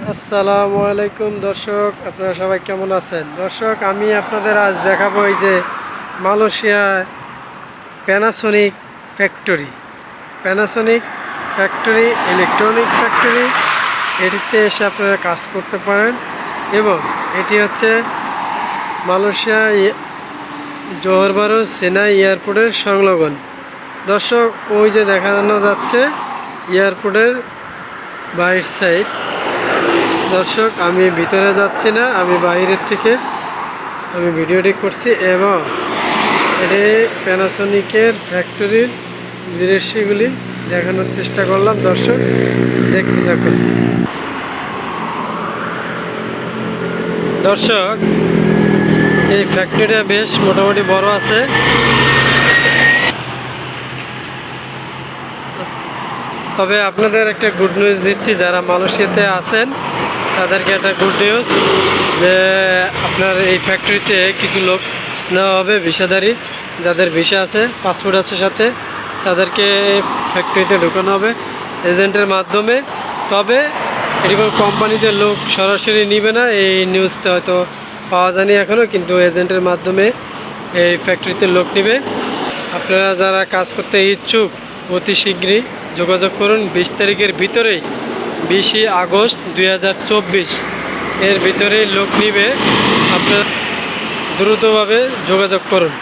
আসসালামু আলাইকুম দর্শক, আপনারা সবাই কেমন আছেন? দর্শক, আমি আপনাদের আজ দেখাবো এই যে Malaysia Panasonic factory Panasonic factory electronic factory. এটিতে এসে আপনারা কাজ করতে পারেন এবং এটি হচ্ছে মালয়েশিয়া জোহর বারু চেন্নাই এয়ারপোর্টের সংলগ্ন। দর্শক, ওই যে দেখানো যাচ্ছে এয়ারপোর্টের বাইর সাইড। দর্শক, আমি ভিতরে যাচ্ছি না, আমি বাইরের থেকে আমি ভিডিওটি করছি এবং এটি প্যানাসোনিকের ফ্যাক্টরির দৃশ্যগুলি দেখানোর চেষ্টা করলাম। দর্শক, দেখতে থাকুন। দর্শক, এই ফ্যাক্টরিটা বেশ মোটামুটি বড় আছে। তবে আপনাদের একটা গুড নিউজ দিচ্ছি, যারা মালয়েশিয়াতে আছেন তাদেরকে একটা গুড নিউজ, যে আপনার এই ফ্যাক্টরিতে কিছু লোক নেওয়া হবে ভিসাধারী, যাদের ভিসা আছে, পাসপোর্ট আছে সাথে, তাদেরকে ফ্যাক্টরিতে ঢুকানো হবে এজেন্টের মাধ্যমে। তবে এটি কোনো কোম্পানিতে লোক সরাসরি নিবে না, এই নিউজটা হয়তো পাওয়া যায়নি এখনও, কিন্তু এজেন্টের মাধ্যমে এই ফ্যাক্টরিতে লোক নেবে। আপনারা যারা কাজ করতে ইচ্ছুক অতি শীঘ্রই যোগাযোগ করুন। 20 তারিখের ভিতরেই, 20 আগস্ট 2024 এর ভিতরেই লোক নিবে। আপনারা দ্রুতভাবে যোগাযোগ করুন।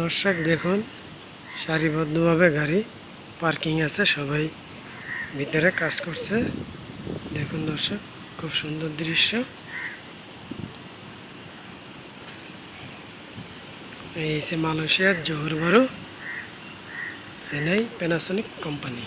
দর্শক দেখুন, সারিবদ্ধভাবে গাড়ি পার্কিং আছে, সবাই ভিতরে কাজ করছে। দেখুন দর্শক, খুব সুন্দর দৃশ্য। এই হচ্ছে মালয়েশিয়ার জোহর বারু চেন্নাই প্যানাসোনিক কোম্পানি।